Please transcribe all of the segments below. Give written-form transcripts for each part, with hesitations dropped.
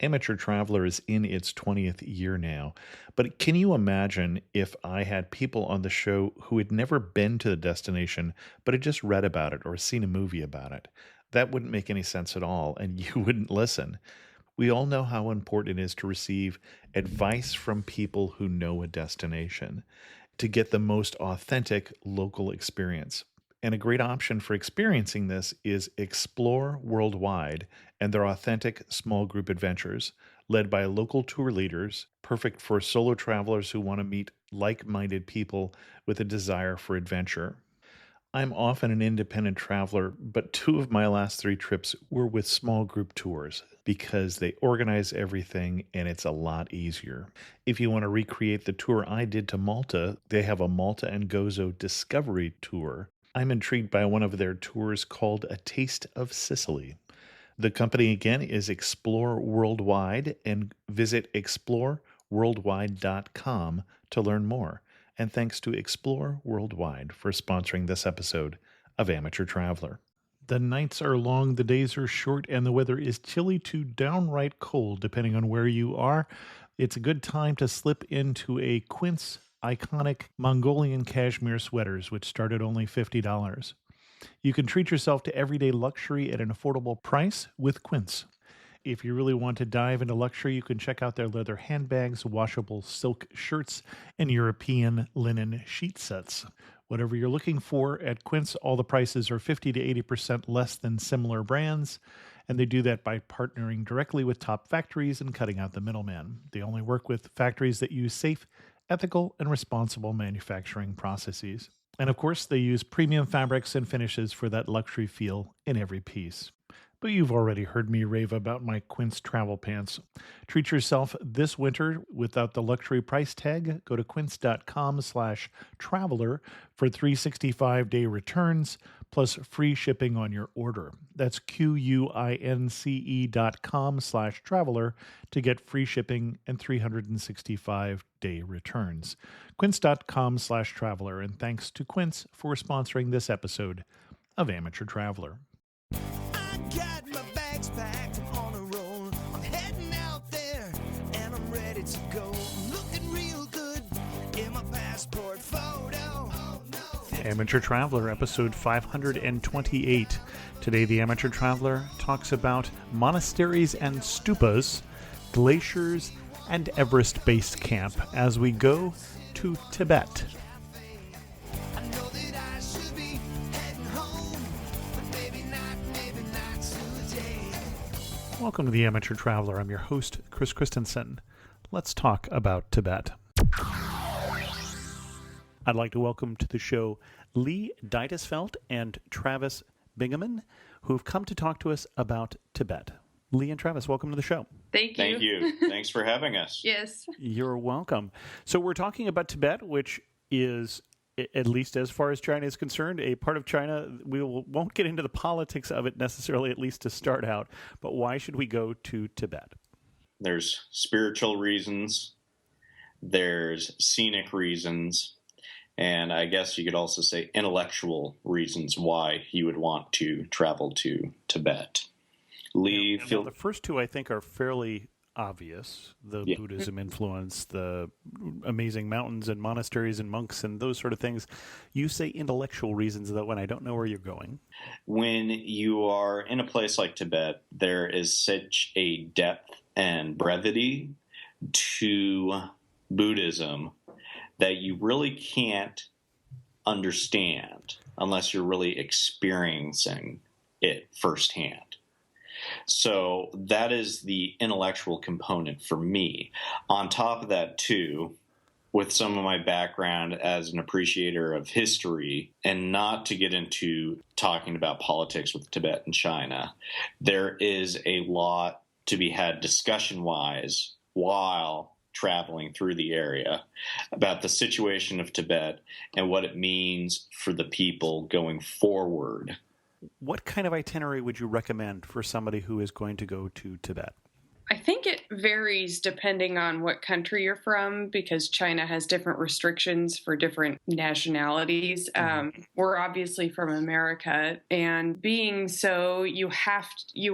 Amateur Traveler is in its 20th year now, but can you imagine if I had people on the show who had never been to the destination, but had just read about it or seen a movie about it? That wouldn't make any sense at all, and you wouldn't listen. We all know how important it is to receive advice from people who know a destination to get the most authentic local experience. And a great option for experiencing this is Explore Worldwide and their authentic small group adventures, led by local tour leaders, perfect for solo travelers who want to meet like minded people with a desire for adventure. I'm often an independent traveler, but two of my last three trips were with small group tours because they organize everything and it's a lot easier. If you want to recreate the tour I did to Malta, they have a Malta and Gozo Discovery Tour. I'm intrigued by one of their tours called A Taste of Sicily. The company again is Explore Worldwide, and visit exploreworldwide.com to learn more. And thanks to Explore Worldwide for sponsoring this episode of Amateur Traveler. The nights are long, the days are short, and the weather is chilly to downright cold, depending on where you are. It's a good time to slip into a Quince iconic Mongolian cashmere sweaters, which start at only $50. You can treat yourself to everyday luxury at an affordable price with Quince. If you really want to dive into luxury, you can check out their leather handbags, washable silk shirts, and European linen sheet sets. Whatever you're looking for at Quince, all the prices are 50 to 80% less than similar brands, and they do that by partnering directly with top factories and cutting out the middleman. They only work with factories that use safe, ethical, and responsible manufacturing processes. And of course, they use premium fabrics and finishes for that luxury feel in every piece. But you've already heard me rave about my Quince travel pants. Treat yourself this winter without the luxury price tag. Go to quince.com/traveler for 365-day returns plus free shipping on your order. That's QUINCE.com/traveler to get free shipping and 365-day returns. Quince.com/traveler. And thanks to Quince for sponsoring this episode of Amateur Traveler. Got my bags packed, I'm on a roll. I'm heading out there, and I'm ready to go. I'm looking real good in my passport photo. Oh, no. Amateur Traveler, episode 528. Today, the Amateur Traveler talks about monasteries and stupas, glaciers, and Everest Base Camp as we go to Tibet. I know that I should be heading home, but maybe not today. Welcome to the Amateur Traveler. I'm your host, Chris Christensen. Let's talk about Tibet. I'd like to welcome to the show Lee Deitesfeld and Travis Bingaman, who've come to talk to us about Tibet. Lee and Travis, welcome to the show. Thank you. Thank you. Thanks for having us. Yes. You're welcome. So we're talking about Tibet, which is, at least as far as China is concerned, a part of China. We won't get into the politics of it necessarily, at least to start out. But why should we go to Tibet? There's spiritual reasons, there's scenic reasons, and I guess you could also say intellectual reasons why you would want to travel to Tibet. Lee, Now, the first two I think are fairly obvious. The Buddhism influence, the amazing mountains and monasteries and monks and those sort of things. You say intellectual reasons, though, when I don't know where you're going. when you are in a place like Tibet, there is such a depth and brevity to Buddhism that you really can't understand unless you're really experiencing it firsthand. So that is the intellectual component for me. On top of that, too, with some of my background as an appreciator of history, and not to get into talking about politics with Tibet and China, there is a lot to be had discussion-wise while traveling through the area about the situation of Tibet and what it means for the people going forward. What kind of itinerary would you recommend for somebody who is going to go to Tibet? I think it varies depending on what country you're from, because China has different restrictions for different nationalities. We're obviously from America, and being so, you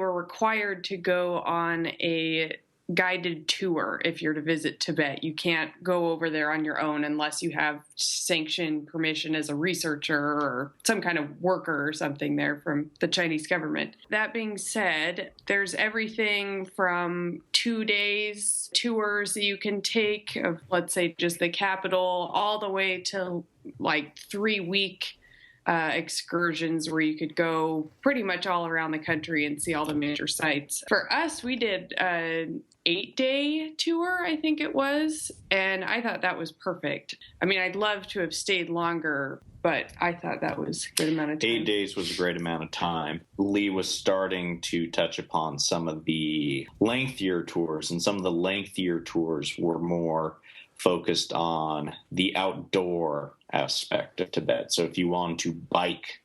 are required to go on a guided tour if you're to visit Tibet. You can't go over there on your own unless you have sanctioned permission as a researcher or some kind of worker or something there from the Chinese government. That being said, there's everything from 2 days tours that you can take of, let's say, just the capital, all the way to like 3-week excursions where you could go pretty much all around the country and see all the major sites. For us, we did an 8-day tour, I think it was, and I thought that was perfect. I mean, I'd love to have stayed longer, but I thought that was a good amount of time. 8 days was a great amount of time. Lee was starting to touch upon some of the lengthier tours, and some of the lengthier tours were more focused on the outdoor aspect of Tibet. So if you want to bike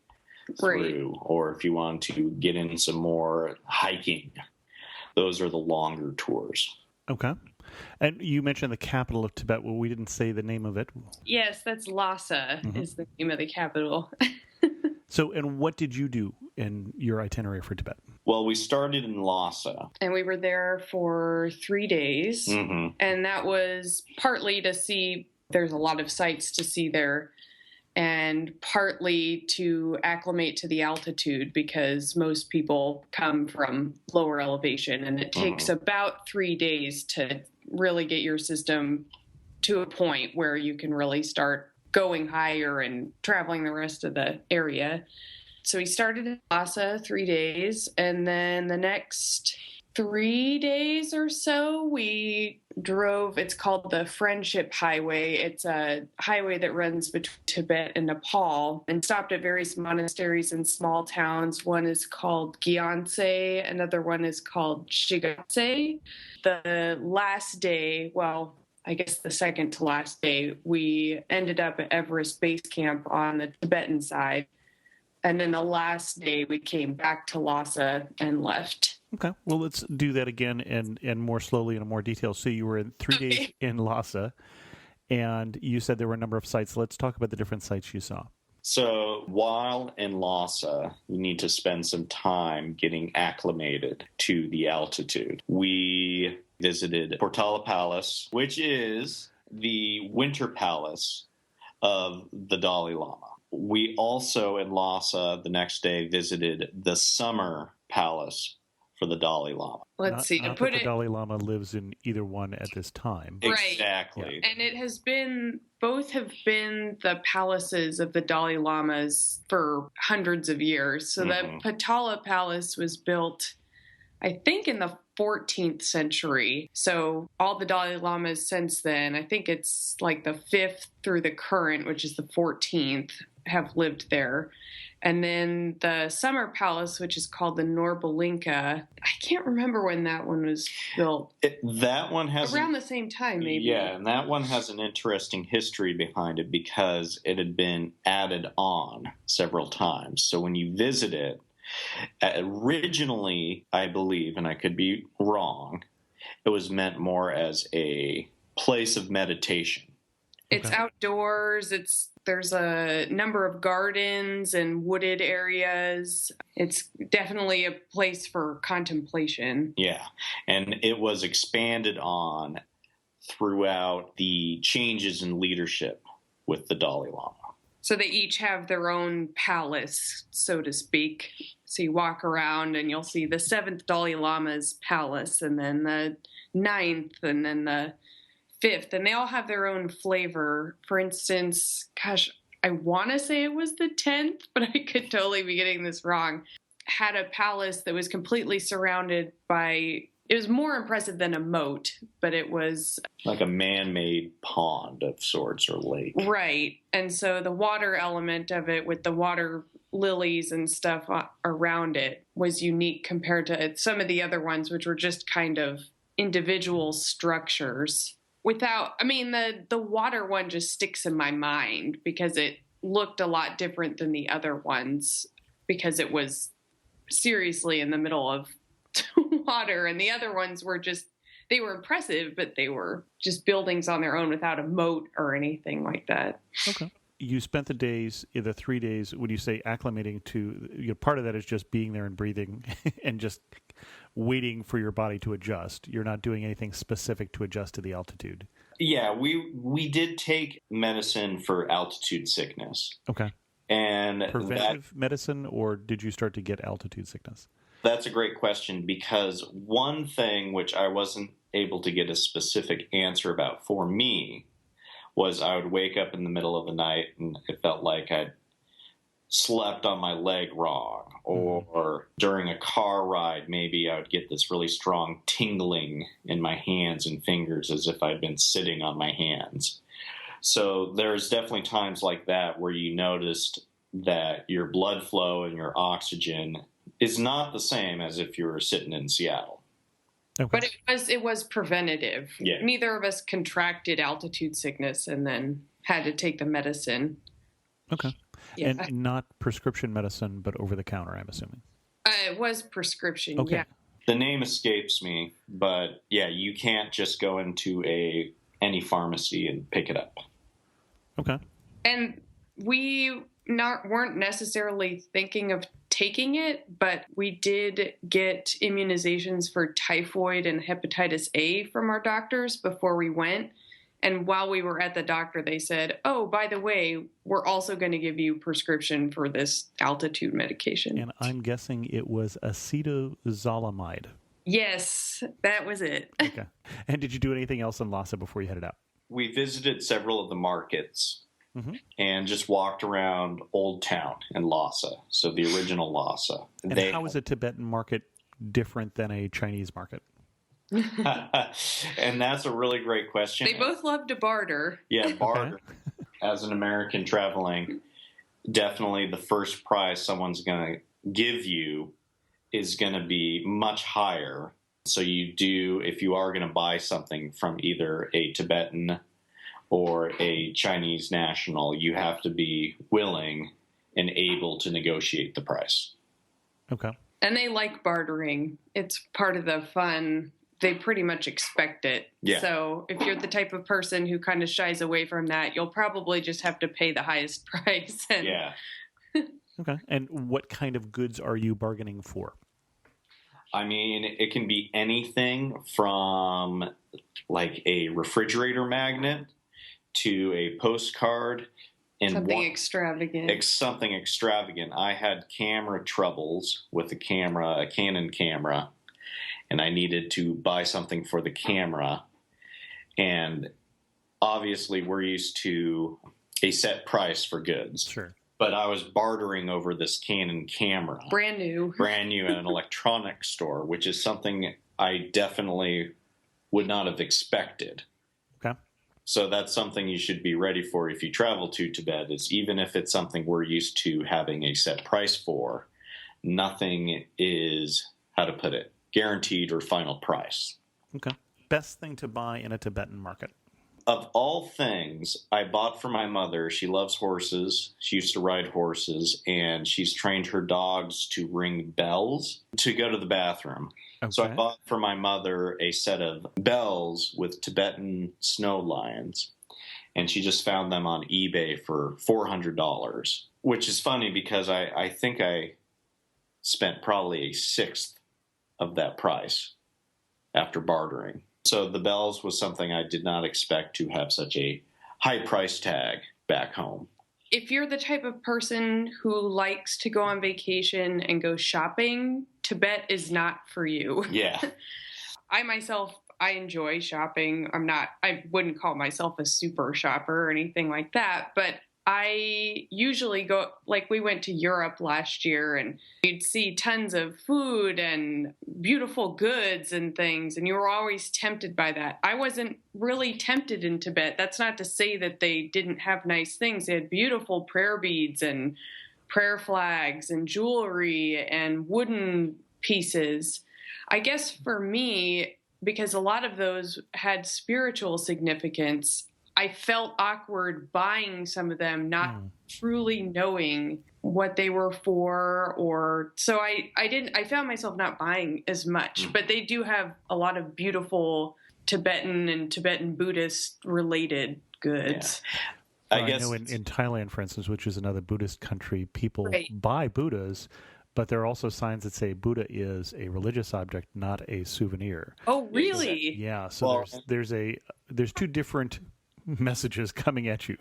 through, or if you want to get in some more hiking, those are the longer tours. Okay. And you mentioned the capital of Tibet. Well, we didn't say the name of it. Yes, that's Lhasa is the name of the capital. So, and what did you do in your itinerary for Tibet? Well, we started in Lhasa. And we were there for 3 days. Mm-hmm. And that was partly to see, there's a lot of sights to see there, and partly to acclimate to the altitude because most people come from lower elevation. And it takes about 3 days to really get your system to a point where you can really start going higher and traveling the rest of the area. So we started in Lhasa 3 days, and then the next 3 days or so we drove. It's called the Friendship Highway. It's a highway that runs between Tibet and Nepal, and stopped at various monasteries and small towns. One is called Gyantse, another one is called Shigatse. The last day, well, I guess the second to last day, we ended up at Everest Base Camp on the Tibetan side. And then the last day we came back to Lhasa and left. Okay. Well, let's do that again and more slowly and in more detail. So you were in 3 days in Lhasa, and you said there were a number of sites. Let's talk about the different sites you saw. So while in Lhasa, you need to spend some time getting acclimated to the altitude. We visited Portala Palace, which is the winter palace of the Dalai Lama. We also, in Lhasa, the next day visited the summer palace for the Dalai Lama. Let's see. Not To put that the it Dalai Lama lives in either one at this time. Right. Exactly. And it has been, both have been the palaces of the Dalai Lamas for hundreds of years. So the Potala Palace was built, I think, in the 14th century. So all the Dalai Lamas since then, I think it's like the 5th through the current, which is the 14th, have lived there. And then the summer palace, which is called the Norbalinka, I can't remember when that one was built. That one has around the same time, maybe. Yeah, and that one has an interesting history behind it because it had been added on several times. So when you visit it, originally, I believe, and I could be wrong, it was meant more as a place of meditation. It's outdoors. There's a number of gardens and wooded areas. It's definitely a place for contemplation. Yeah, and it was expanded on throughout the changes in leadership with the Dalai Lama. So they each have their own palace, so to speak. So you walk around and you'll see the 7th Dalai Lama's palace, and then the 9th, and then the 5th, and they all have their own flavor. For instance, gosh, I want to say it was the 10th, but I could totally be getting this wrong, had a palace that was completely surrounded by, it was more impressive than a moat, but it was like a man-made pond of sorts or lake. Right. And so the water element of it with the water lilies and stuff around it was unique compared to some of the other ones, which were just kind of individual structures. The water one just sticks in my mind because it looked a lot different than the other ones because it was seriously in the middle of water, and the other ones were just, they were impressive, but they were just buildings on their own without a moat or anything like that. Okay. You spent the days, the 3 days, when you say acclimating to, part of that is just being there and breathing and just waiting for your body to adjust. You're not doing anything specific to adjust to the altitude. Yeah, we did take medicine for altitude sickness. Okay. And preventive medicine, or did you start to get altitude sickness? That's a great question, because one thing which I wasn't able to get a specific answer about for me was I would wake up in the middle of the night and it felt like I'd slept on my leg wrong, or during a car ride, maybe I would get this really strong tingling in my hands and fingers as if I'd been sitting on my hands. So there's definitely times like that where you noticed that your blood flow and your oxygen is not the same as if you were sitting in Seattle. Okay. But it was preventative. Yeah. Neither of us contracted altitude sickness and then had to take the medicine. Okay. Yeah. And not prescription medicine, but over the counter, I'm assuming. It was prescription, Okay. yeah. The name escapes me, but yeah, you can't just go into any pharmacy and pick it up. Okay. And we weren't necessarily thinking of taking it, but we did get immunizations for typhoid and hepatitis A from our doctors before we went. And while we were at the doctor, they said, oh, by the way, we're also going to give you prescription for this altitude medication. And I'm guessing it was acetazolamide. Yes, that was it. Okay. And did you do anything else in Lhasa before you headed out? We visited several of the markets and just walked around Old Town in Lhasa, so the original Lhasa. And how is a Tibetan market different than a Chinese market? And that's a really great question. They both love to barter. Yeah, barter. Okay. As an American traveling, definitely the first price someone's going to give you is going to be much higher. So if you are going to buy something from either a Tibetan or a Chinese national, you have to be willing and able to negotiate the price. Okay. And they like bartering. It's part of the fun. They pretty much expect it. Yeah. So if you're the type of person who kind of shies away from that, you'll probably just have to pay the highest price. Yeah. Okay. And what kind of goods are you bargaining for? I mean, it can be anything from like a refrigerator magnet to a postcard. And something extravagant. Something extravagant. I had camera troubles with a Canon camera, and I needed to buy something for the camera. And obviously, we're used to a set price for goods. Sure. But I was bartering over this Canon camera. Brand new at an electronics store, which is something I definitely would not have expected. Okay. So that's something you should be ready for if you travel to Tibet, is even if it's something we're used to having a set price for, nothing is, how to put it, guaranteed or final price. Okay. Best thing to buy in a Tibetan market? Of all things, I bought for my mother. She loves horses. She used to ride horses, and she's trained her dogs to ring bells to go to the bathroom. Okay. So I bought for my mother a set of bells with Tibetan snow lions, and she just found them on eBay for $400, which is funny because I think I spent probably a sixth of that price after bartering. So the bells was something I did not expect to have such a high price tag back home. If you're the type of person who likes to go on vacation and go shopping, Tibet is not for you. Yeah. I enjoy shopping. I wouldn't call myself a super shopper or anything like that, but I usually go, like we went to Europe last year and you'd see tons of food and beautiful goods and things, and you were always tempted by that. I wasn't really tempted in Tibet. That's not to say that they didn't have nice things. They had beautiful prayer beads and prayer flags and jewelry and wooden pieces. I guess for me, because a lot of those had spiritual significance, I felt awkward buying some of them, not truly knowing what they were for, so I found myself not buying as much, but they do have a lot of beautiful Tibetan and Tibetan Buddhist related goods. Yeah. I know in Thailand, for instance, which is another Buddhist country, people buy Buddhas, but there are also signs that say Buddha is a religious object, not a souvenir. Oh, really? Yeah, so Well, there's two different messages coming at you.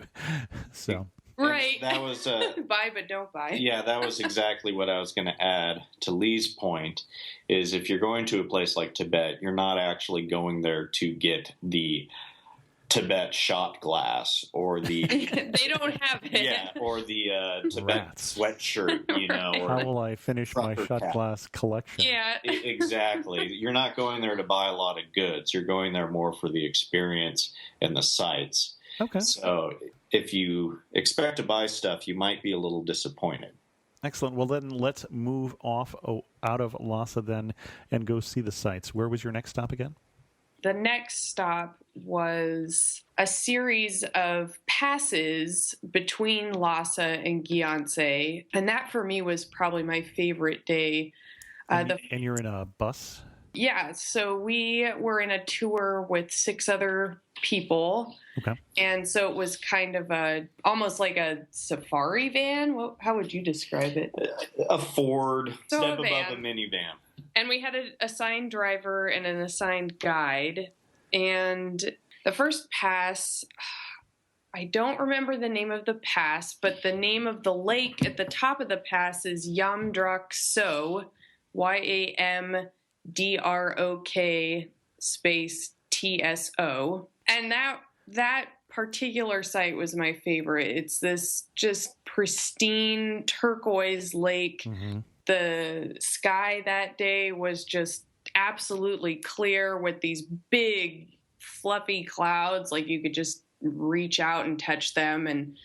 So Right. that was Buy but don't buy. yeah, that was exactly what I was going to add to Lee's point. Is if you're going to a place like Tibet, you're not actually going there to get the Tibet shot glass or the They don't have it. or the Tibet Rats. sweatshirt, or how will I finish my Proper shot cap. glass collection? Yeah. Exactly. You're not going there to buy a lot of goods. You're going there more for the experience and the sights. Okay, So if you expect to buy stuff, you might be a little disappointed. excellent. Well, then let's move out of Lhasa then and go see the sights. Where was your next stop again? The next stop was a series of passes between Lhasa and Gyantse, and that for me was probably my favorite day. And you're in a bus? Yeah, so we were in a tour with 6 other people. Okay. And so it was kind of almost like a safari van. How would you describe it? A Ford, So step a van. above a minivan. And we had an assigned driver and an assigned guide. And the first pass, I don't remember the name of the pass, but the name of the lake at the top of the pass is Yamdrok So, Yamdrok space TSO. And that particular site was my favorite. It's this just pristine turquoise lake. Mm-hmm. The sky that day was just absolutely clear with these big fluffy clouds, like you could just reach out and touch them. And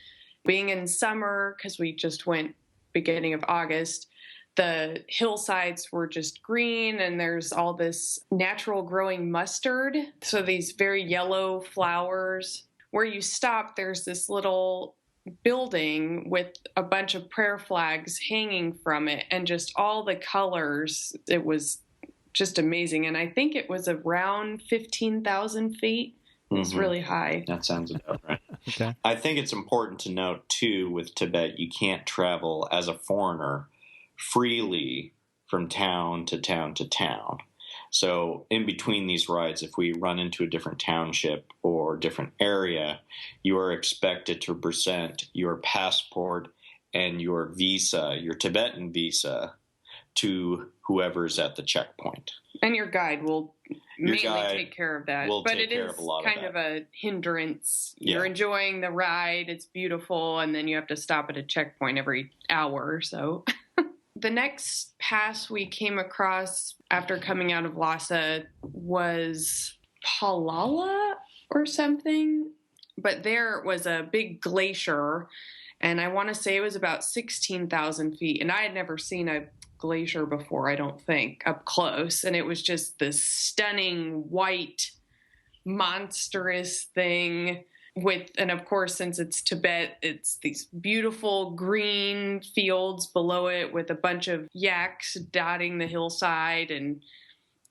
being in summer, because we just went beginning of August, the hillsides were just green, and there's all this natural growing mustard, so these very yellow flowers. Where you stop, there's this little building with a bunch of prayer flags hanging from it, and just all the colors. It was just amazing. And I think it was around 15,000 feet. It was really high. That sounds about right. Okay. I think it's important to note, too, with Tibet, you can't travel as a foreigner freely from town to town to town. So in between these rides, if we run into a different township or different area, you are expected to present your passport and your visa, your Tibetan visa, to whoever's at the checkpoint. And your guide will mainly guide take care of that. will But take it care is of a lot of kind that. of a hindrance. You're Yeah. enjoying the ride. It's beautiful. And then you have to stop at a checkpoint every hour or so. The next pass we came across after coming out of Lhasa was Palala or something. But there was a big glacier, and I want to say it was about 16,000 feet. And I had never seen a glacier before, I don't think, up close. And it was just this stunning white, monstrous thing and of course, since it's Tibet, it's these beautiful green fields below it with a bunch of yaks dotting the hillside and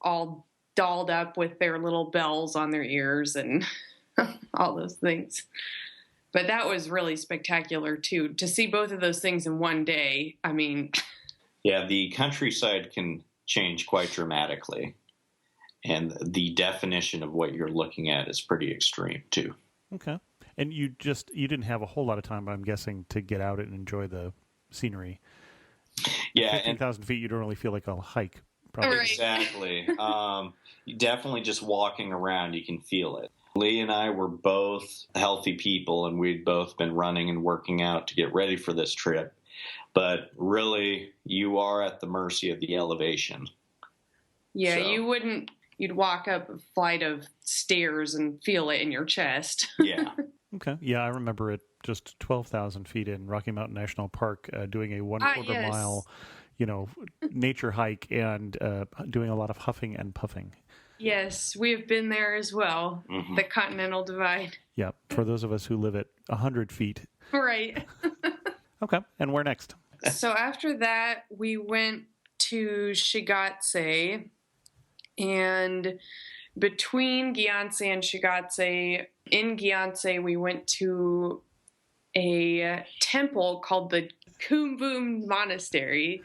all dolled up with their little bells on their ears and all those things. But that was really spectacular too, to see both of those things in one day. I mean, Yeah, the countryside can change quite dramatically. And the definition of what you're looking at is pretty extreme, too. Okay. And you didn't have a whole lot of time, I'm guessing, to get out and enjoy the scenery. Yeah, and 15,000 feet, you don't really feel like a hike, probably. Right. exactly. Definitely just walking around, you can feel it. Lee and I were both healthy people, and we'd both been running and working out to get ready for this trip. But really, you are at the mercy of the elevation. yeah, So- you'd walk up a flight of stairs and feel it in your chest. Yeah. Okay. Yeah, I remember it just 12,000 feet in Rocky Mountain National Park, doing a 1/4 yes. mile, nature hike and doing a lot of huffing and puffing. Yes, we have been there as well. Mhm. The Continental Divide. Yeah, for those of us who live at 100 feet. Right. Okay. And where next? So after that, we went to Shigatse. And between Gyantse and Shigatse, in Gyantse, we went to a temple called the Kumbum Monastery.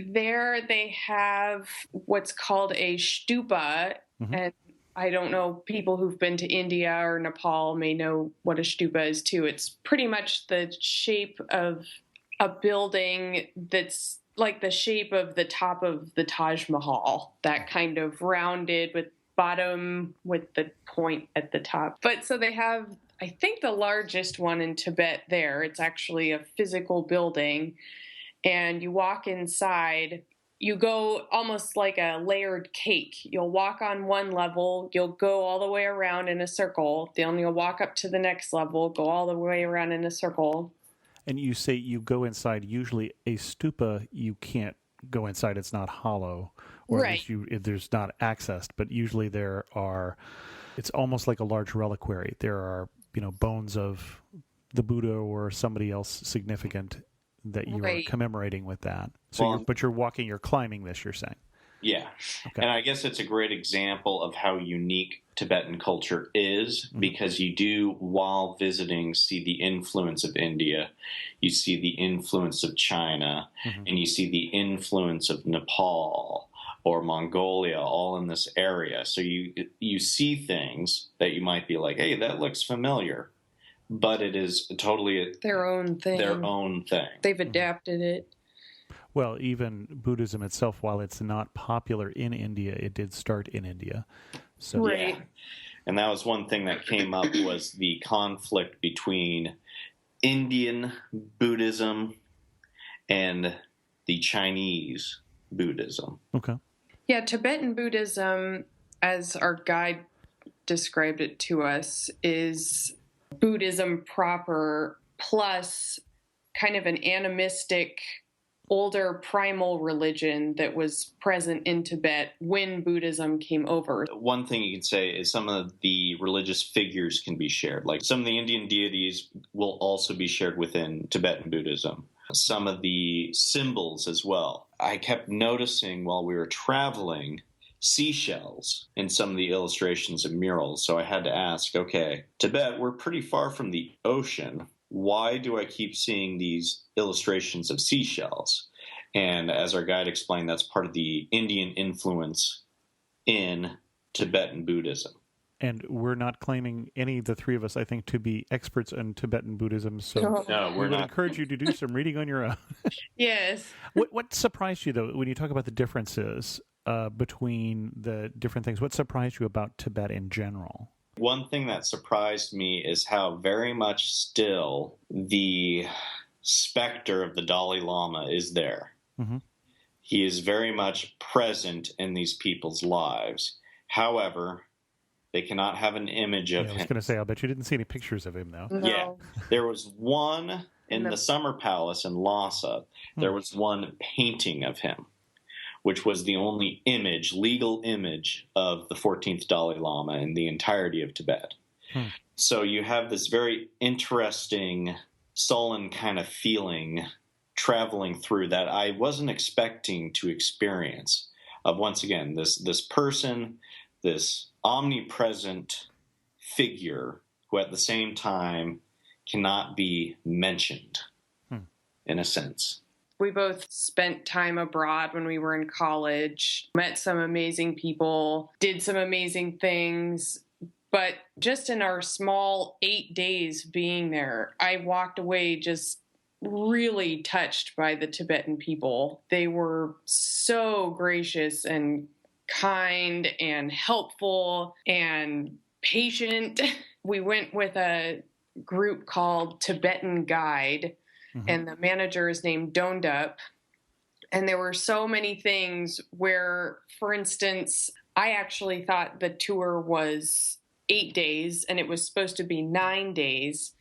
There they have what's called a stupa, and I don't know, people who've been to India or Nepal may know what a stupa is too. It's pretty much the shape of a building that's like the shape of the top of the Taj Mahal, that kind of rounded with bottom with the point at the top. But so they have, I think, the largest one in Tibet there. It's actually a physical building. And you walk inside, you go almost like a layered cake. You'll walk on one level, you'll go all the way around in a circle, then you'll walk up to the next level, go all the way around in a circle. And you say you go inside, usually a stupa, you can't go inside, it's not hollow, or Right. at least there's not accessed, but usually it's almost like a large reliquary. There are, bones of the Buddha or somebody else significant that you are commemorating with that. So, you're climbing this, you're saying. Yeah. Okay. And I guess it's a great example of how unique Tibetan culture is, because you do, while visiting, see the influence of India, you see the influence of China, and you see the influence of Nepal or Mongolia, all in this area. So you see things that you might be like, hey, that looks familiar. But it is totally their own thing. They've adapted it. Well, even Buddhism itself, while it's not popular in India, it did start in India. So, right. Yeah. And that was one thing that came up, was the conflict between Indian Buddhism and the Chinese Buddhism. Okay. Yeah, Tibetan Buddhism, as our guide described it to us, is Buddhism proper plus kind of an animistic, older primal religion that was present in Tibet when Buddhism came over. One thing you can say is some of the religious figures can be shared. Like some of the Indian deities will also be shared within Tibetan Buddhism. Some of the symbols as well. I kept noticing while we were traveling seashells in some of the illustrations and murals. So I had to ask, okay, Tibet, we're pretty far from the ocean. Why do I keep seeing these illustrations of seashells? And as our guide explained, that's part of the Indian influence in Tibetan Buddhism. And we're not claiming, any of the three of us, I think, to be experts in Tibetan Buddhism. So no, we would encourage you to do some reading on your own. Yes. What surprised you, though, when you talk about the differences between the different things? What surprised you about Tibet in general? One thing that surprised me is how very much still the specter of the Dalai Lama is there. He is very much present in these people's lives. However, they cannot have an image of him. I was going to say, I'll bet you didn't see any pictures of him, though. No. Yeah. There was one in the Summer Palace in Lhasa. There was one painting of him, which was the only image, legal image, of the 14th Dalai Lama in the entirety of Tibet. So you have this very interesting, sullen kind of feeling traveling through that I wasn't expecting to experience, of, once again, this person, this omnipresent figure who at the same time cannot be mentioned, in a sense. We both spent time abroad when we were in college, met some amazing people, did some amazing things. But just in our small 8 days being there, I walked away just really touched by the Tibetan people. They were so gracious and kind and helpful and patient. We went with a group called Tibetan Guide, and the manager is named Dondup. And there were so many things where, for instance, I actually thought the tour was 8 days and it was supposed to be 9 days.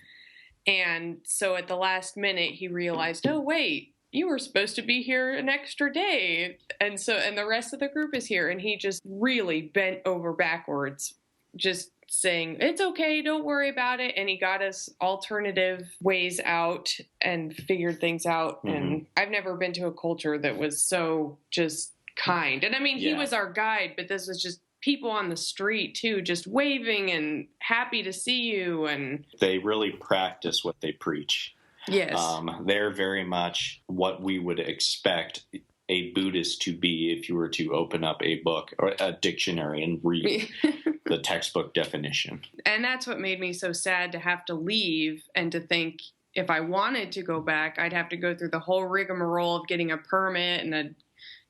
And so at the last minute, he realized, oh, wait, you were supposed to be here an extra day. And the rest of the group is here. And he just really bent over backwards, just saying, it's okay, don't worry about it. And he got us alternative ways out and figured things out. And I've never been to a culture that was so just kind. And I mean, he was our guide, but this was just people on the street too, just waving and happy to see you. And they really practice what they preach. Yes. They're very much what we would expect a Buddhist to be if you were to open up a book or a dictionary and read the textbook definition. And that's what made me so sad to have to leave and to think if I wanted to go back, I'd have to go through the whole rigmarole of getting a permit and a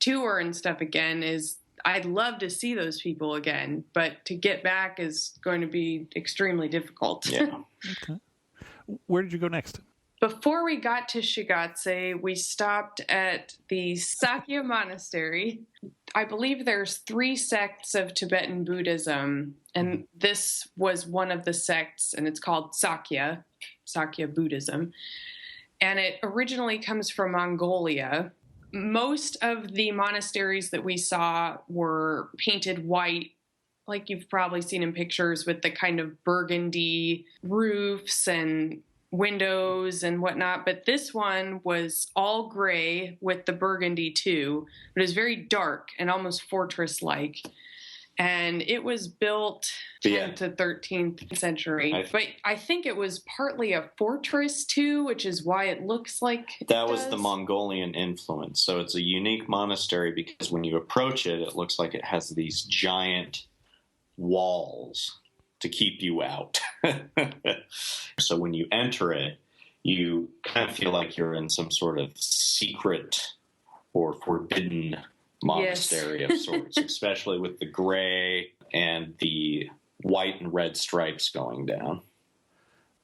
tour and stuff again. I'd love to see those people again, but to get back is going to be extremely difficult. Yeah. Okay. Where did you go next? Before we got to Shigatse, we stopped at the Sakya Monastery. I believe there's 3 sects of Tibetan Buddhism, and this was one of the sects, and it's called Sakya Buddhism. And it originally comes from Mongolia. Most of the monasteries that we saw were painted white, like you've probably seen in pictures, with the kind of burgundy roofs and windows and whatnot, but this one was all gray with the burgundy too. But it was very dark and almost fortress-like. And it was built 10th to 13th century. But I think it was partly a fortress too, which is why it looks like that was the Mongolian influence. So it's a unique monastery because when you approach it, it looks like it has these giant walls to keep you out. So when you enter it, you kind of feel like you're in some sort of secret or forbidden monastery of sorts, especially with the gray and the white and red stripes going down.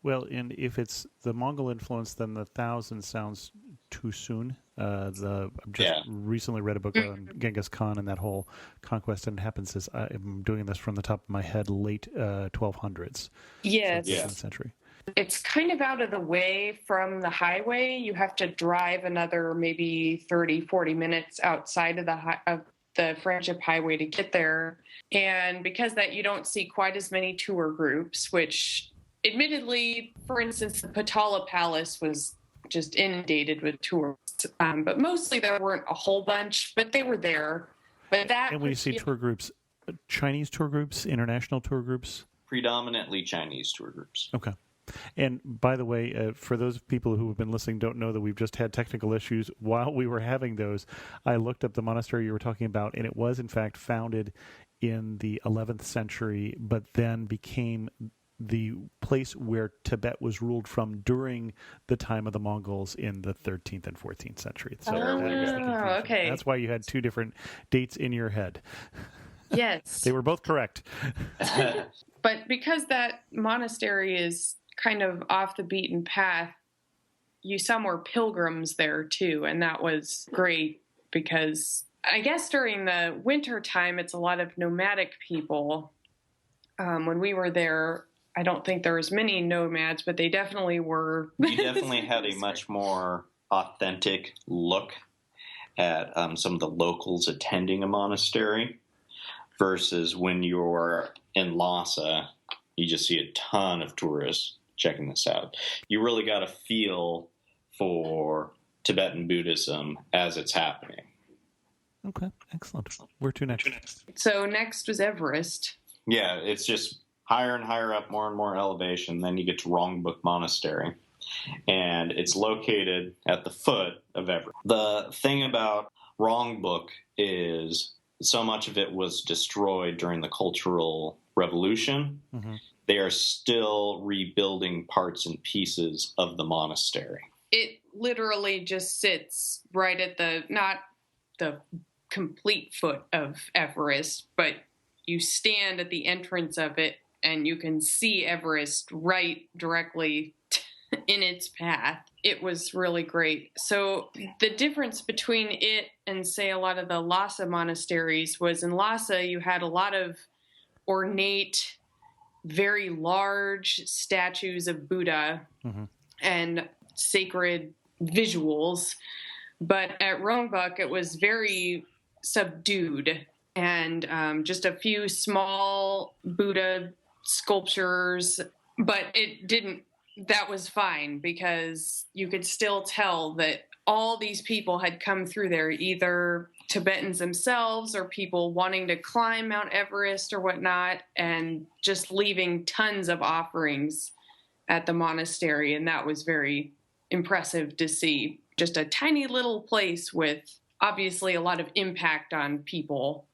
Well, and if it's the Mongol influence, then the 1,000 sounds too soon. I've just recently read a book on Genghis Khan and that whole conquest, and it happens as I'm doing this from the top of my head, late 1200s. Yes. So 15th century. It's kind of out of the way from the highway. You have to drive another maybe 30, 40 minutes outside of the Friendship Highway to get there. And because that, you don't see quite as many tour groups, which admittedly, for instance, the Potala Palace was just inundated with tourists. But mostly there weren't a whole bunch, but they were there. But that. And when you see tour groups, Chinese tour groups, international tour groups? Predominantly Chinese tour groups. Okay. And by the way, for those people who have been listening don't know that we've just had technical issues. While we were having those, I looked up the monastery you were talking about, and it was, in fact, founded in the 11th century, but then became the place where Tibet was ruled from during the time of the Mongols in the 13th and 14th century. So okay. That's why you had 2 different dates in your head. Yes. They were both correct. But because that monastery is kind of off the beaten path, you saw more pilgrims there too, and that was great because I guess during the winter time it's a lot of nomadic people. When we were there, I don't think there was many nomads, but they definitely were. You definitely had a much more authentic look at some of the locals attending a monastery versus when you're in Lhasa, you just see a ton of tourists checking this out. You really got a feel for Tibetan Buddhism as it's happening. Okay, excellent. Where to next? So next was Everest. Yeah, it's just higher and higher up, more and more elevation. Then you get to Rongbuk Monastery. And it's located at the foot of Everest. The thing about Rongbuk is so much of it was destroyed during the Cultural Revolution. Mm-hmm. They are still rebuilding parts and pieces of the monastery. It literally just sits right at not the complete foot of Everest, but you stand at the entrance of it and you can see Everest right directly in its path. It was really great. So the difference between it and, say, a lot of the Lhasa monasteries was in Lhasa you had a lot of ornate, very large statues of Buddha and sacred visuals. But at Rongbuk, it was very subdued and just a few small Buddha sculptures. But that was fine because you could still tell that all these people had come through there, either Tibetans themselves or people wanting to climb Mount Everest or whatnot, and just leaving tons of offerings at the monastery. And that was very impressive to see. Just a tiny little place with obviously a lot of impact on people,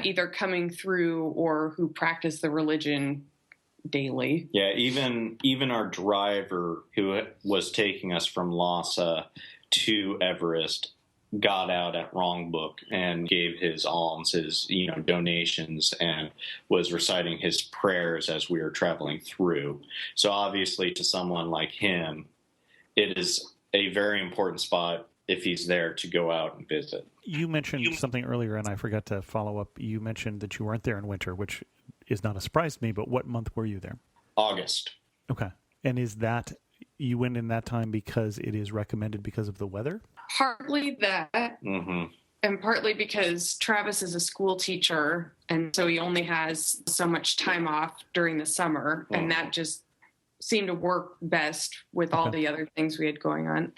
either coming through or who practice the religion daily. Yeah, even our driver who was taking us from Lhasa to Everest got out at wrong book and gave his alms, his donations, and was reciting his prayers as we were traveling through. So obviously, to someone like him, it is a very important spot if he's there to go out and visit. You mentioned something earlier, and I forgot to follow up. You mentioned that you weren't there in winter, which is not a surprise to me, but what month were you there? August. Okay. And is that, you went in that time because it is recommended because of the weather? Partly that, and partly because Travis is a school teacher, and so he only has so much time off during the summer, and that just seemed to work best with all the other things we had going on.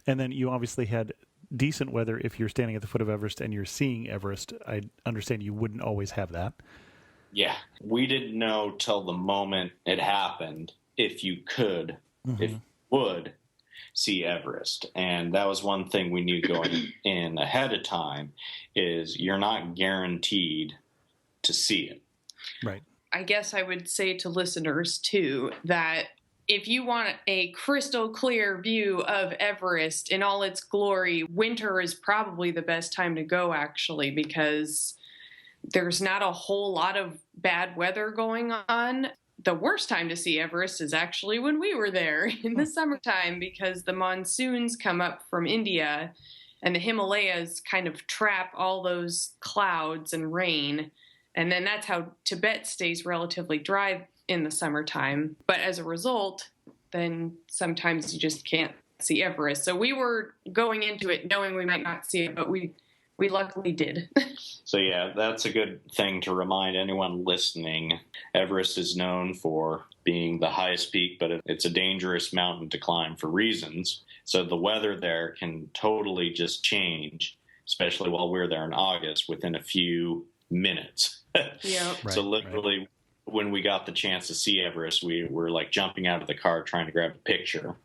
And then you obviously had decent weather if you're standing at the foot of Everest and you're seeing Everest. I understand you wouldn't always have that. Yeah. We didn't know till the moment it happened if you could, if you would see Everest. And that was one thing we knew going in ahead of time, is you're not guaranteed to see it. Right. I guess I would say to listeners, too, that if you want a crystal clear view of Everest in all its glory, winter is probably the best time to go, actually, because there's not a whole lot of bad weather going on. The worst time to see Everest is actually when we were there in the summertime, because the monsoons come up from India and the Himalayas kind of trap all those clouds and rain. And then that's how Tibet stays relatively dry in the summertime. But as a result, then sometimes you just can't see Everest. So we were going into it knowing we might not see it, but we luckily did. So yeah, that's a good thing to remind anyone listening. Everest is known for being the highest peak, but it's a dangerous mountain to climb for reasons. So the weather there can totally just change, especially while we're there in August, within a few minutes. Yeah. So literally, when we got the chance to see Everest, we were like jumping out of the car trying to grab a picture,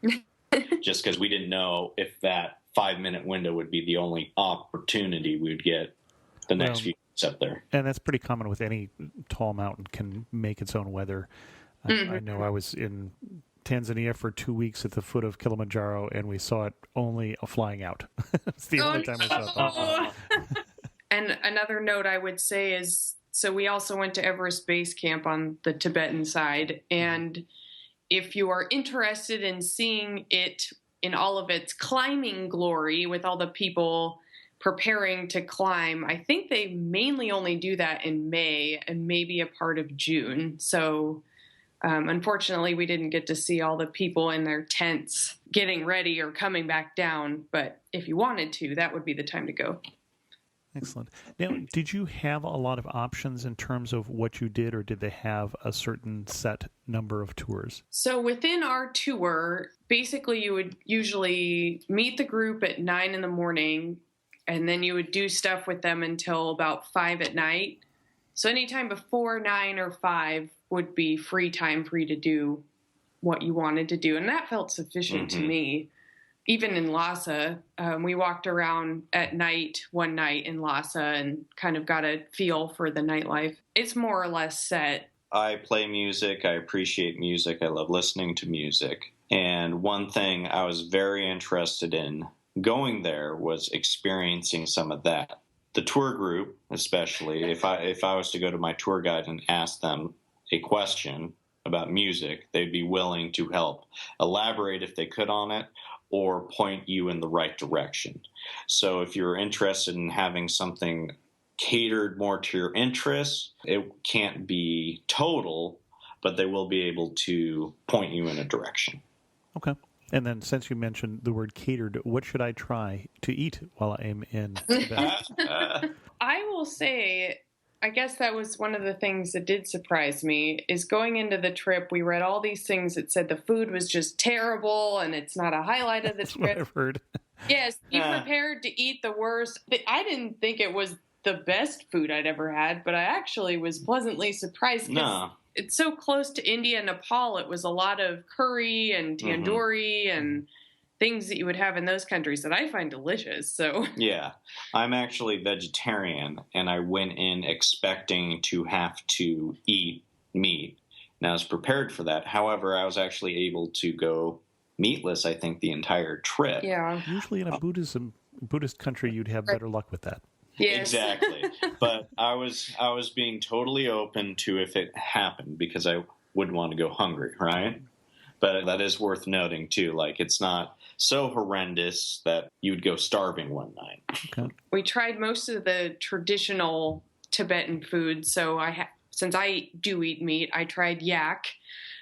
just because we didn't know if that 5-minute window would be the only opportunity we would get the next few months up there. And that's pretty common with any tall mountain, can make its own weather. I know I was in Tanzania for 2 weeks at the foot of Kilimanjaro, and we saw it only flying out. It's the only time we saw it. And another note I would say is, so we also went to Everest Base Camp on the Tibetan side, and if you are interested in seeing it in all of its climbing glory with all the people preparing to climb, I think they mainly only do that in May and maybe a part of June. So unfortunately, we didn't get to see all the people in their tents getting ready or coming back down. But if you wanted to, that would be the time to go. Excellent. Now, did you have a lot of options in terms of what you did, or did they have a certain set number of tours? So within our tour, basically you would usually meet the group at 9 in the morning, and then you would do stuff with them until about 5 at night. So anytime before 9 or 5 would be free time for you to do what you wanted to do. And that felt sufficient to me. Even in Lhasa, we walked around at night one night in Lhasa and kind of got a feel for the nightlife. It's more or less set. I play music. I appreciate music. I love listening to music. And one thing I was very interested in going there was experiencing some of that. The tour group, especially, if I was to go to my tour guide and ask them a question about music, they'd be willing to help elaborate if they could on it, or point you in the right direction. So if you're interested in having something catered more to your interests, it can't be total, but they will be able to point you in a direction. Okay. And then since you mentioned the word catered, what should I try to eat while I'm in Tibet? I will say, I guess that was one of the things that did surprise me, is going into the trip, we read all these things that said the food was just terrible and it's not a highlight of the That's trip. what I've heard. Yes, be prepared to eat the worst. I didn't think it was the best food I'd ever had, but I actually was pleasantly surprised. No. It's so close to India and Nepal. It was a lot of curry and tandoori and things that you would have in those countries that I find delicious. So Yeah, I'm actually vegetarian, and I went in expecting to have to eat meat, and I was prepared for that. However, I was actually able to go meatless, I think, the entire trip. yeah. Usually in a Buddhist country, you'd have better luck with that. Yes. Exactly. But I was being totally open to if it happened, because I wouldn't want to go hungry, right? But that is worth noting too. Like, it's not so horrendous that you'd go starving one night. Okay. We tried most of the traditional Tibetan food. So since I do eat meat, I tried yak,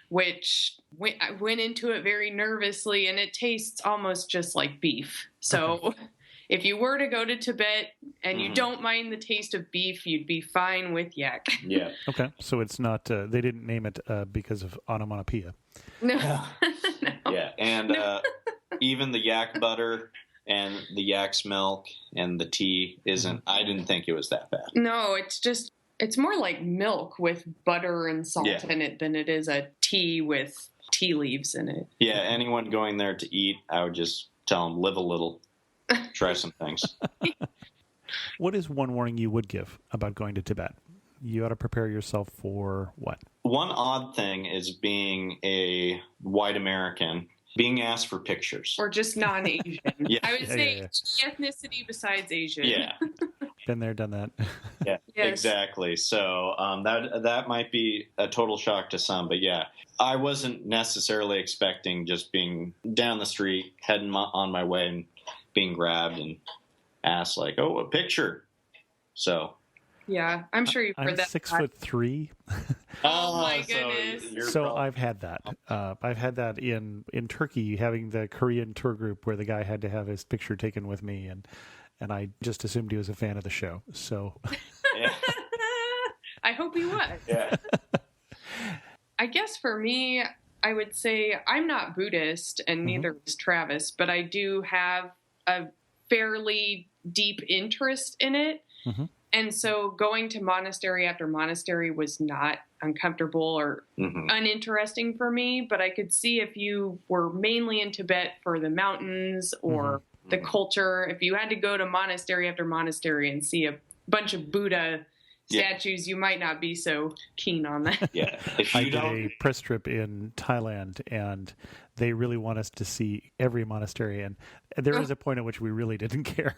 which I went into it very nervously, and it tastes almost just like beef. So if you were to go to Tibet and you don't mind the taste of beef, you'd be fine with yak. Yeah. Okay. So it's not, they didn't name it because of onomatopoeia. No. No. Yeah. And even the yak butter and the yak's milk and the tea I didn't think it was that bad. No, it's more like milk with butter and salt in it than it is a tea with tea leaves in it. Yeah. Anyone going there to eat, I would just tell them, live a little. Try some things. What is one warning you would give about going to Tibet? You ought to prepare yourself for what? One odd thing is being a white American, being asked for pictures. Or just non-Asian. Yeah. I would say ethnicity besides Asian. Yeah. Been there, done that. Yeah, Yes. exactly. So that might be a total shock to some, but yeah, I wasn't necessarily expecting just being down the street, heading on my way, and being grabbed and asked like, "Oh, a picture." So Yeah, I'm sure you've heard I'm that. 6'3". Oh my goodness. So I've had that. I've had that in Turkey, having the Korean tour group where the guy had to have his picture taken with me, and I just assumed he was a fan of the show. So yeah. I hope he was. Yeah. I guess for me, I would say I'm not Buddhist, and neither is Travis, but I do have a fairly deep interest in it. Mhm. And so going to monastery after monastery was not uncomfortable or uninteresting for me, but I could see if you were mainly in Tibet for the mountains or the culture, if you had to go to monastery after monastery and see a bunch of Buddha statues, you might not be so keen on that. Yeah. If I you did don't, a press trip in Thailand, and they really want us to see every monastery, and there was a point at which we really didn't care.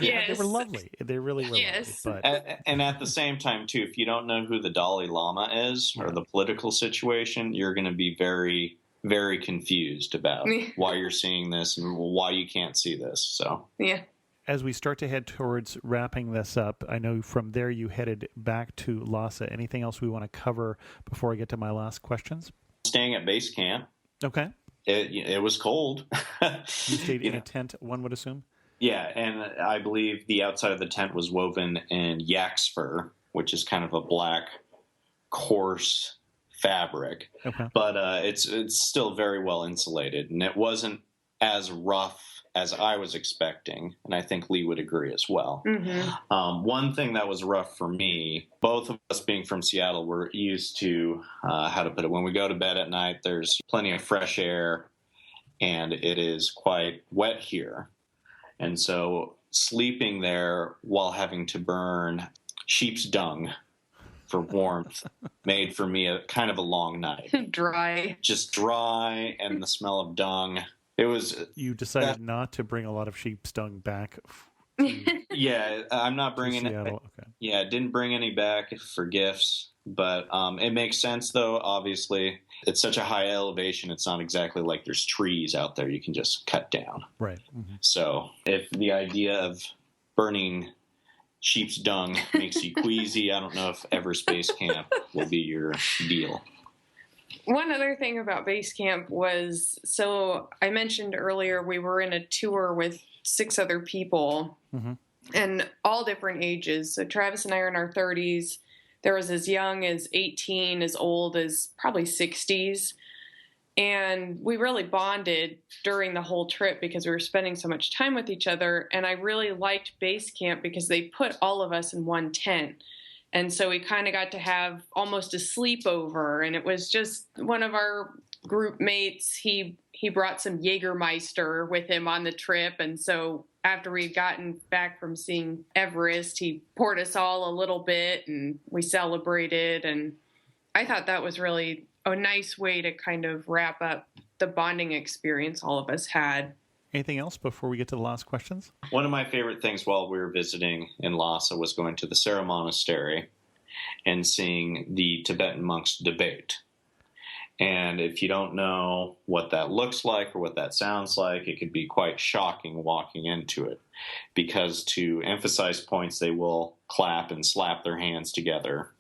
Yes. They were lovely. They really were Yes. lovely. But and at the same time too, if you don't know who the Dalai Lama is or the political situation, you're going to be very, very confused about why you're seeing this and why you can't see this. So Yeah. as we start to head towards wrapping this up, I know from there you headed back to Lhasa. Anything else we want to cover before I get to my last questions? staying at base camp, Okay. it was cold. You stayed in a tent, one would assume? Yeah, and I believe the outside of the tent was woven in yak's fur, which is kind of a black, coarse fabric. Okay. But it's still very well insulated, and it wasn't as rough as I was expecting, and I think Lee would agree as well. One thing that was rough for me, both of us being from Seattle, we're used to, how to put it, when we go to bed at night, there's plenty of fresh air, and it is quite wet here. And so sleeping there while having to burn sheep's dung for warmth made for me a kind of a long night. Dry. Just dry and the smell of dung. It was. You decided not to bring a lot of sheep's dung back. Yeah, I'm not bringing it. Seattle. Okay. Yeah, didn't bring any back for gifts, but it makes sense though. Obviously, it's such a high elevation. It's not exactly like there's trees out there you can just cut down. Right. Mm-hmm. So if the idea of burning sheep's dung makes you queasy, I don't know if ever space camp will be your deal. One other thing about base camp was, so I mentioned earlier we were in a tour with 6 other people and all different ages. So Travis and I are in our 30s. There was as young as 18, as old as probably 60s. And we really bonded during the whole trip because we were spending so much time with each other. And I really liked base camp because they put all of us in one tent. And so we kind of got to have almost a sleepover, and it was just one of our group mates. He he brought some Jägermeister with him on the trip. And so after we'd gotten back from seeing Everest, he poured us all a little bit and we celebrated. And I thought that was really a nice way to kind of wrap up the bonding experience all of us had. Anything else before we get to the last questions? One of my favorite things while we were visiting in Lhasa was going to the Sera Monastery and seeing the Tibetan monks debate. And if you don't know what that looks like or what that sounds like, it could be quite shocking walking into it. Because to emphasize points, they will clap and slap their hands together.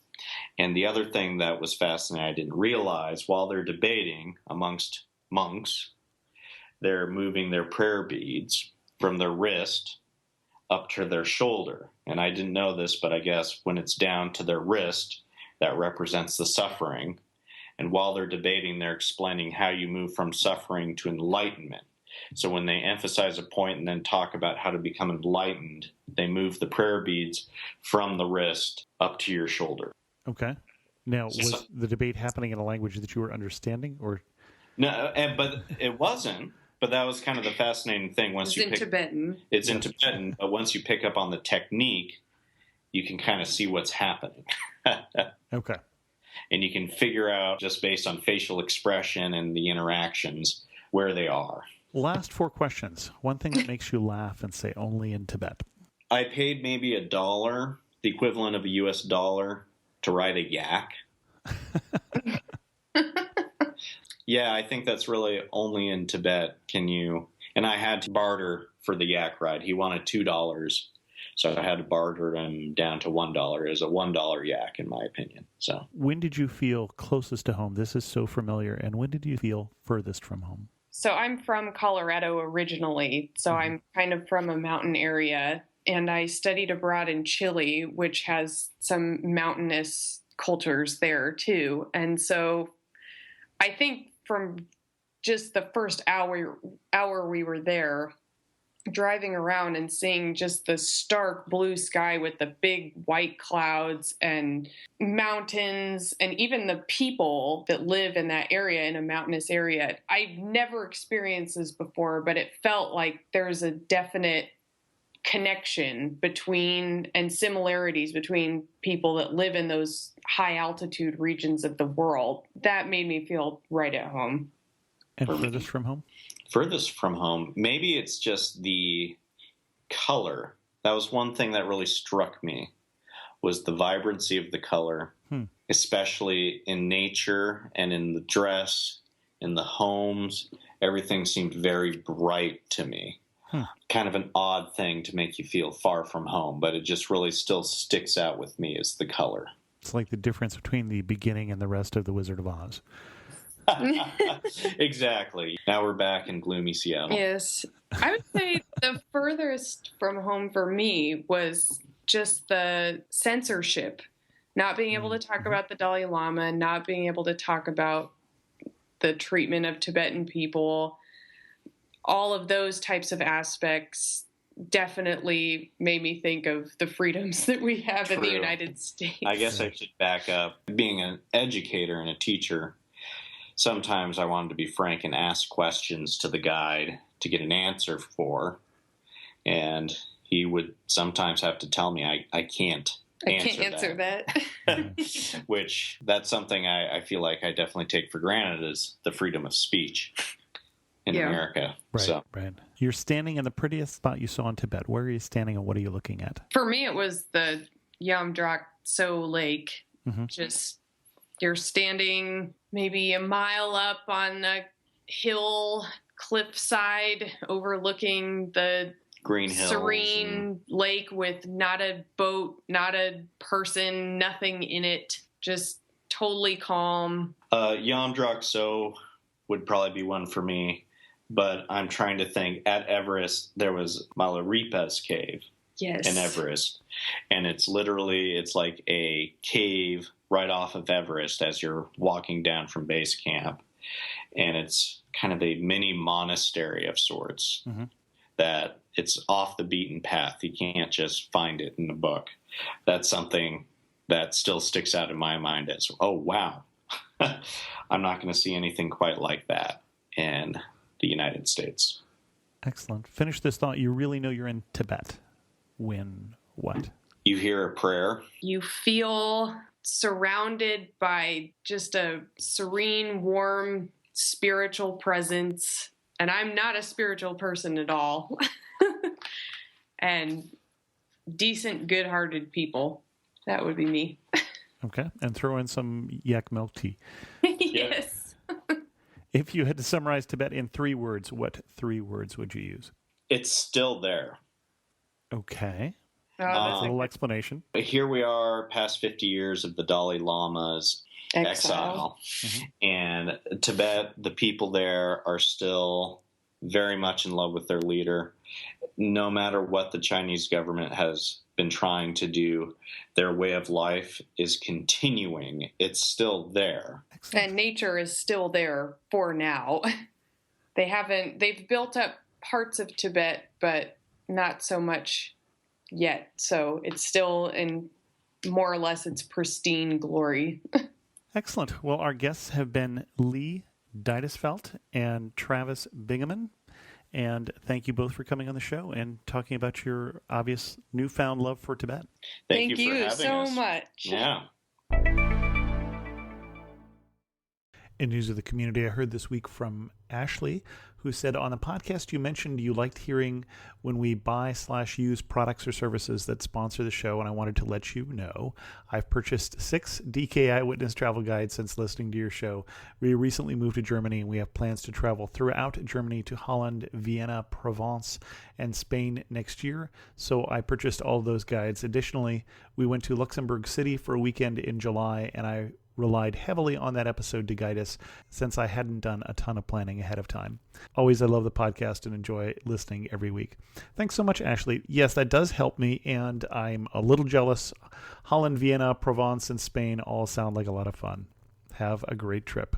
And the other thing that was fascinating, I didn't realize, while they're debating amongst monks, they're moving their prayer beads from their wrist up to their shoulder. And I didn't know this, but I guess when it's down to their wrist, that represents the suffering. And while they're debating, they're explaining how you move from suffering to enlightenment. So when they emphasize a point and then talk about how to become enlightened, they move the prayer beads from the wrist up to your shoulder. Okay. Now, was the debate happening in a language that you were understanding, or? No, but it wasn't. But that was kind of the fascinating thing. It's in Tibetan. It's in Tibetan, but once you pick up on the technique, you can kind of see what's happening. Okay. And you can figure out, just based on facial expression and the interactions, where they are. Last 4 questions. One thing that makes you laugh and say only in Tibet. I paid maybe $1, the equivalent of a US dollar, to ride a yak. Yeah, I think that's really only in Tibet can you... And I had to barter for the yak ride. He wanted $2, so I had to barter him down to $1. It was a $1 yak, in my opinion. So, when did you feel closest to home? This is so familiar. And when did you feel furthest from home? So I'm from Colorado originally, so I'm kind of from a mountain area. And I studied abroad in Chile, which has some mountainous cultures there too. And so I think from just the first hour we were there, driving around and seeing just the stark blue sky with the big white clouds and mountains and even the people that live in that area, in a mountainous area. I've never experienced this before, but it felt like there's a definite connection between and similarities between people that live in those high altitude regions of the world. That made me feel right at home. And furthest from home? Furthest from home, maybe it's just the color. That was one thing that really struck me, was the vibrancy of the color, especially in nature and in the dress, in the homes. Everything seemed very bright to me. Kind of an odd thing to make you feel far from home, but it just really still sticks out with me is the color. It's like the difference between the beginning and the rest of The Wizard of Oz. Exactly. Now we're back in gloomy Seattle. Yes. I would say the furthest from home for me was just the censorship. Not being able to talk about the Dalai Lama, not being able to talk about the treatment of Tibetan people. All of those types of aspects definitely made me think of the freedoms that we have in the United States. I guess I should back up. Being an educator and a teacher, sometimes I wanted to be frank and ask questions to the guide to get an answer for. And he would sometimes have to tell me, I can't answer that. Which, that's something I feel like I definitely take for granted, is the freedom of speech in America. Right. You're standing in the prettiest spot you saw in Tibet. Where are you standing and what are you looking at? For me, it was the Yamdrak So Lake. Just, you're standing maybe a mile up on a hill, cliffside, overlooking the green hills, serene lake with not a boat, not a person, nothing in it. Just totally calm. Yamdrak So would probably be one for me. But I'm trying to think. At Everest, there was Malaripa's cave in Everest. And it's like a cave right off of Everest as you're walking down from base camp. And it's kind of a mini monastery of sorts, that it's off the beaten path. You can't just find it in the book. That's something that still sticks out in my mind as, oh, wow, I'm not going to see anything quite like that. And the United States. Excellent. Finish this thought. You really know you're in Tibet when what? You hear a prayer. You feel surrounded by just a serene, warm, spiritual presence. And I'm not a spiritual person at all. And decent, good-hearted people. That would be me. Okay. And throw in some yak milk tea. Yes. If you had to summarize Tibet in 3 words, what 3 words would you use? It's still there. Okay. Oh, That's a little explanation. Here we are past 50 years of the Dalai Lama's exile. Mm-hmm. And Tibet, the people there are still very much in love with their leader. No matter what the Chinese government has been trying to do, their way of life is continuing. It's still there. And nature is still there for now. They've built up parts of Tibet, but not so much yet. So it's still in more or less its pristine glory. Excellent. Well, our guests have been Lee Deitesfeld and Travis Bingaman. And thank you both for coming on the show and talking about your obvious newfound love for Tibet. Thank you for having so us. much. Yeah. In news of the community, I heard this week from Ashley, who said, on the podcast you mentioned you liked hearing when we buy/use products or services that sponsor the show, and I wanted to let you know I've purchased 6 DK Eyewitness travel guides since listening to your show. We recently moved to Germany, and we have plans to travel throughout Germany to Holland, Vienna, Provence, and Spain next year, so I purchased all of those guides. Additionally, we went to Luxembourg City for a weekend in July, and I relied heavily on that episode to guide us since I hadn't done a ton of planning ahead of time. Always, I love the podcast and enjoy listening every week. Thanks so much, Ashley. Yes, that does help me, and I'm a little jealous. Holland, Vienna, Provence, and Spain all sound like a lot of fun. Have a great trip.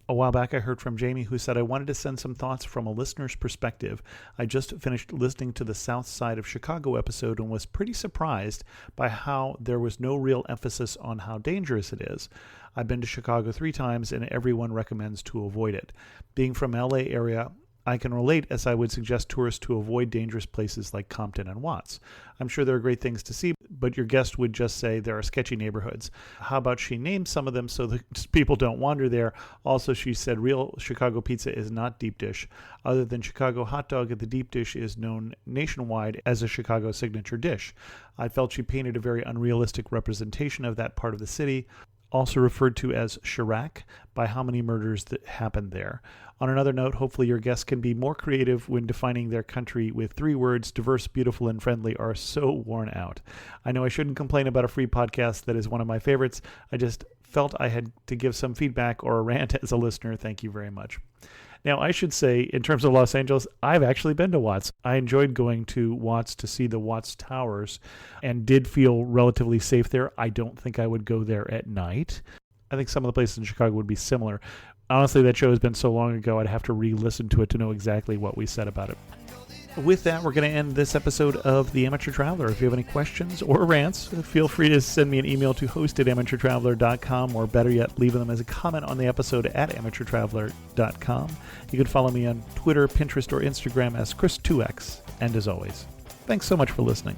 A while back, I heard from Jamie, who said, I wanted to send some thoughts from a listener's perspective. I just finished listening to the South Side of Chicago episode and was pretty surprised by how there was no real emphasis on how dangerous it is. I've been to Chicago 3 times, and everyone recommends to avoid it. Being from LA area, I can relate, as I would suggest tourists to avoid dangerous places like Compton and Watts. I'm sure there are great things to see, but your guest would just say there are sketchy neighborhoods. How about she named some of them so that people don't wander there? Also, she said real Chicago pizza is not deep dish. Other than Chicago hot dog, the deep dish is known nationwide as a Chicago signature dish. I felt she painted a very unrealistic representation of that part of the city, also referred to as Chirac, by how many murders that happened there. On another note, hopefully your guests can be more creative when defining their country with 3 words. Diverse, beautiful, and friendly are so worn out. I know I shouldn't complain about a free podcast that is one of my favorites. I just felt I had to give some feedback or a rant as a listener. Thank you very much. Now, I should say, in terms of Los Angeles, I've actually been to Watts. I enjoyed going to Watts to see the Watts Towers and did feel relatively safe there. I don't think I would go there at night. I think some of the places in Chicago would be similar. Honestly, that show has been so long ago, I'd have to re-listen to it to know exactly what we said about it. With that, we're going to end this episode of The Amateur Traveler. If you have any questions or rants, feel free to send me an email to host@amateurtraveler.com, or better yet, leave them as a comment on the episode at amateurtraveler.com. You can follow me on Twitter, Pinterest, or Instagram as Chris2X. And as always, thanks so much for listening.